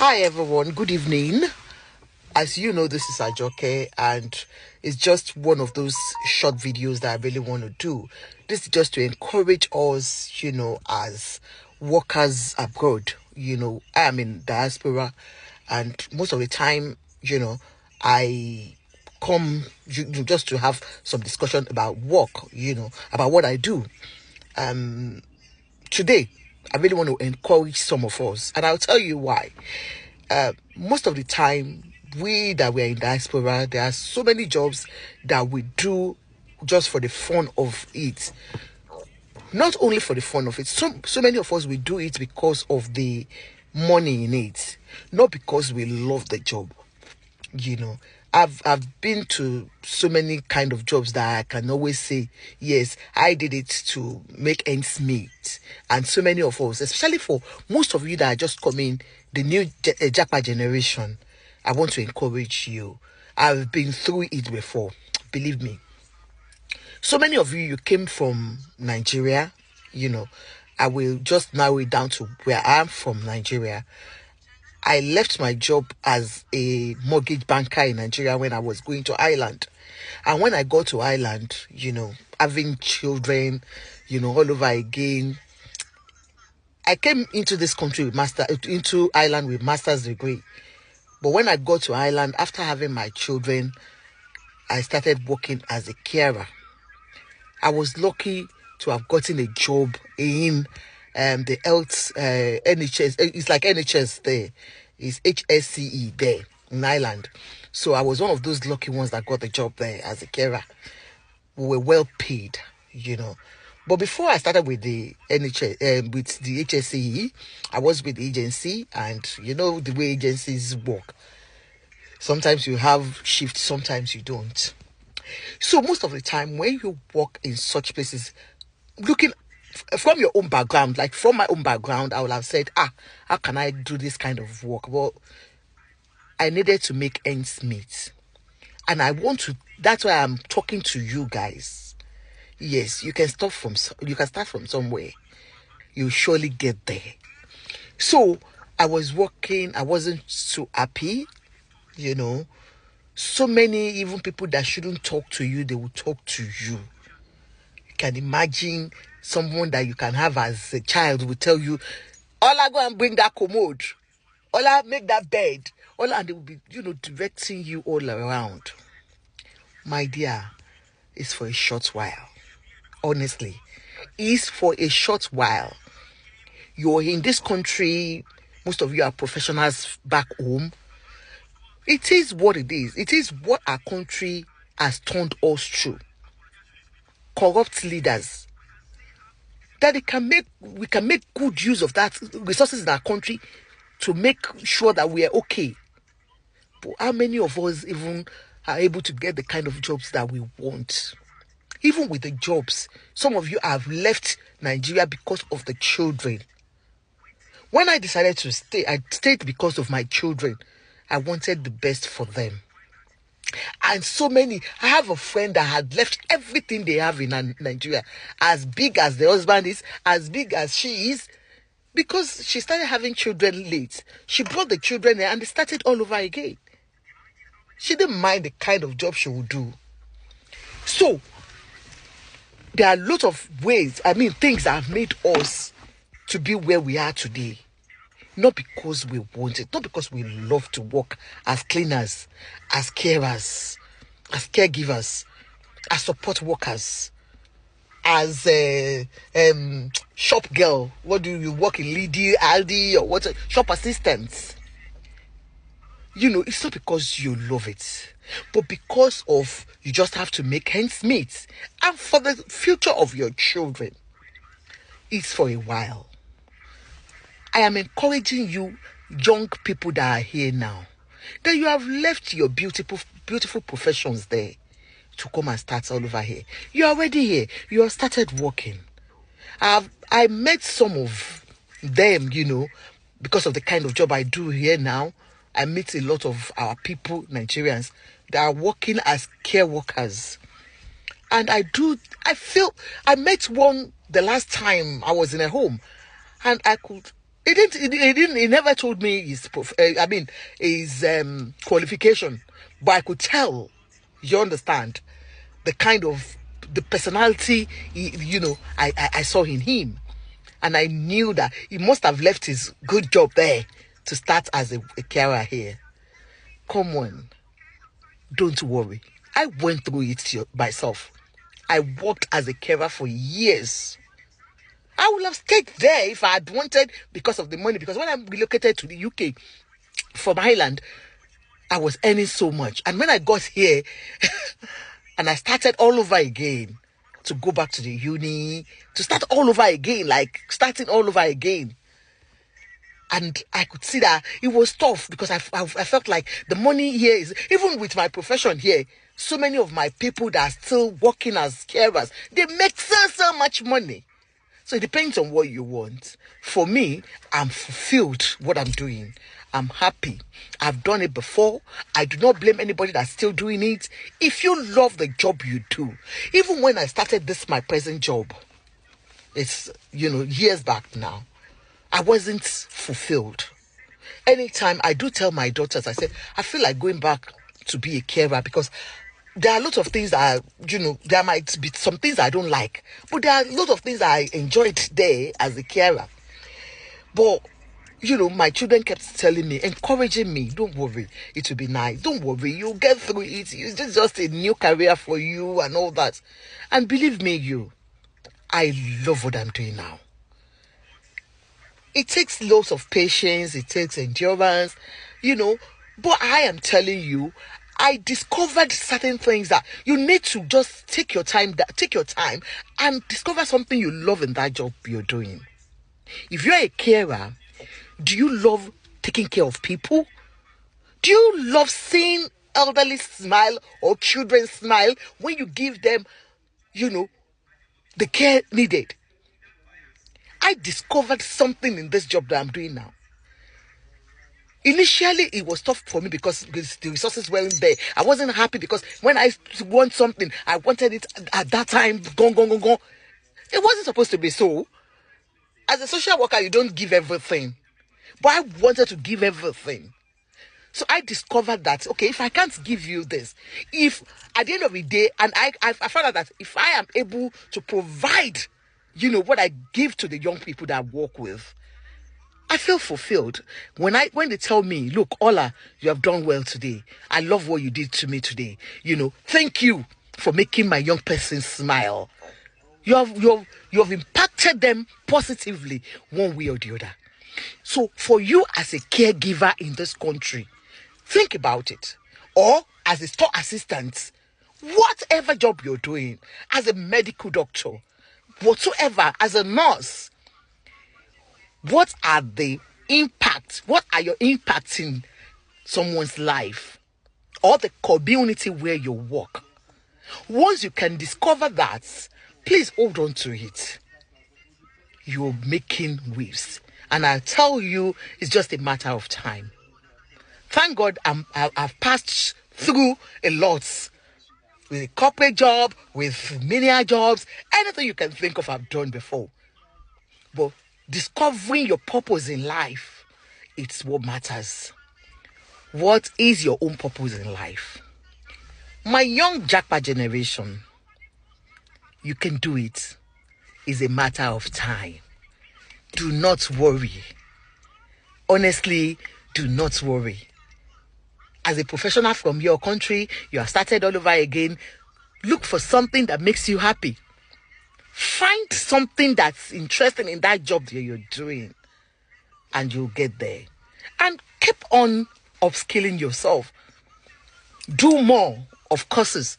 Hi everyone, good evening. As you know, this is Ajoke, and it's just one of those short videos that I really want to do. This is just to encourage us, as workers abroad. I am in diaspora, and most of the time, I come just to have some discussion about work, about what I do. Today, I really want to encourage some of us, and I'll tell you why. Most of the time, we that we're in diaspora, there are so many jobs that we do just for the fun of it. Not only for the fun of it, so many of us, we do it because of the money in it, not because we love the job. I've been to so many kind of jobs that I can always say, yes, I did it to make ends meet. And so many of us, especially for most of you that are just coming, the new Japa generation, I want to encourage you. I've been through it before, believe me. So many of you came from Nigeria. I will just narrow it down to where I'm from, Nigeria. I left my job as a mortgage banker in Nigeria when I was going to Ireland. And when I got to Ireland, having children, all over again, I came into this country into Ireland with master's degree. But when I got to Ireland, after having my children, I started working as a carer. I was lucky to have gotten a job in the health NHS. It's like NHS there. It's HSCE there in Ireland. So I was one of those lucky ones that got the job there as a carer. We were well paid, But before I started with the NHS, with the HSCE, I was with the agency, and the way agencies work. Sometimes you have shifts, sometimes you don't. So most of the time, when you work in such places, looking from your own background, like from my own background, I would have said, how can I do this kind of work? Well, I needed to make ends meet. And that's why I'm talking to you guys. Yes, you can start from somewhere. You'll surely get there. So I was working, I wasn't so happy, So many, even people that shouldn't talk to you, they will talk to you. You can imagine someone that you can have as a child will tell you, Ola, go and bring that commode. Ola, make that bed. Ola, and they will be, directing you all around. My dear, it's for a short while. Honestly, it's for a short while. You're in this country, most of you are professionals back home. It is what it is. It is what our country has turned us through. Corrupt leaders. That we can make good use of that resources in our country to make sure that we are okay. But how many of us even are able to get the kind of jobs that we want? Even with the jobs, some of you have left Nigeria because of the children. When I decided to stay, I stayed because of my children. I wanted the best for them. And so many, I have a friend that had left everything they have in Nigeria, as big as the husband is, as big as she is, because she started having children late. She brought the children there and they started all over again. She didn't mind the kind of job she would do. So, there are a lot of things that have made us to be where we are today. Not because we want it, not because we love to work as cleaners, as carers, as caregivers, as support workers, as a shop girl. What do you work in Lidl, Aldi, or what? Shop assistants. It's not because you love it, but because of you just have to make ends meet. And for the future of your children, it's for a while. I am encouraging you, young people that are here now, that you have left your beautiful professions there to come and start all over here. You're already here. You have started working. I met some of them, because of the kind of job I do here now. I meet a lot of our people, Nigerians, that are working as care workers. And I met one the last time I was in a home, and I could He never told me his qualification, but I could tell, you understand, the kind of, the personality, I saw in him. And I knew that he must have left his good job there to start as a carer here. Come on. Don't worry. I went through it myself. I worked as a carer for years. I would have stayed there if I had wanted because of the money. Because when I relocated to the UK from Ireland, I was earning so much. And when I got here and I started all over again, to go back to the uni, to start all over again, like starting all over again. And I could see that it was tough because I felt like the money here is, even with my profession here, so many of my people that are still working as carers, they make so much money. So it depends on what you want. For me, I'm fulfilled what I'm doing. I'm happy. I've done it before. I do not blame anybody that's still doing it. If you love the job you do, even when I started my present job, it's, years back now, I wasn't fulfilled. Anytime I do tell my daughters, I said, I feel like going back to be a carer because there are lots of things that, there might be some things I don't like, but there are a lot of things I enjoyed there as a carer. But, my children kept telling me, encouraging me, don't worry, it will be nice. Don't worry, you'll get through it. It's just a new career for you and all that. And believe me, I love what I'm doing now. It takes lots of patience. It takes endurance, but I am telling you, I discovered certain things that you need to just take your time and discover something you love in that job you're doing. If you're a carer, do you love taking care of people? Do you love seeing elderly smile or children smile when you give them, the care needed? I discovered something in this job that I'm doing now. Initially, it was tough for me because the resources weren't there. I wasn't happy because when I want something, I wanted it at that time. Gone. It wasn't supposed to be so. As a social worker, you don't give everything. But I wanted to give everything. So I discovered that, okay, if I can't give you this, if at the end of the day, and I found out that if I am able to provide, what I give to the young people that I work with, I feel fulfilled. When they tell me, look, Ola, you have done well today. I love what you did to me today. Thank you for making my young person smile. You have impacted them positively one way or the other. So for you as a caregiver in this country, think about it. Or as a store assistant, whatever job you're doing, as a medical doctor, whatsoever, as a nurse, what are your impacts in someone's life or the community where you work? Once you can discover that, please hold on to it. You're making waves. And I tell you, it's just a matter of time. Thank God I've passed through a lot. With a corporate job, with menial jobs, anything you can think of I've done before. But discovering your purpose in life, it's what matters. What is your own purpose in life? My young Jackpot generation, you can do it. It's a matter of time. Do not worry. Honestly, do not worry. As a professional from your country, you have started all over again. Look for something that makes you happy. Find something that's interesting in that job that you're doing, and you'll get there. And keep on upskilling yourself. Do more of courses,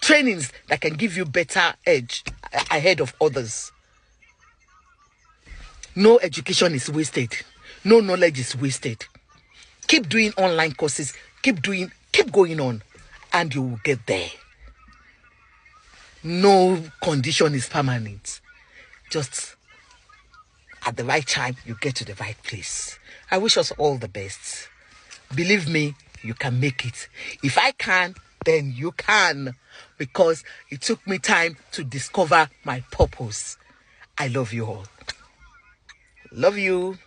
trainings that can give you better edge ahead of others. No education is wasted. No knowledge is wasted. Keep doing online courses. Keep going on, and you will get there. No condition is permanent. Just at the right time, you get to the right place. I wish us all the best. Believe me, you can make it. If I can, then you can. Because it took me time to discover my purpose. I love you all. Love you.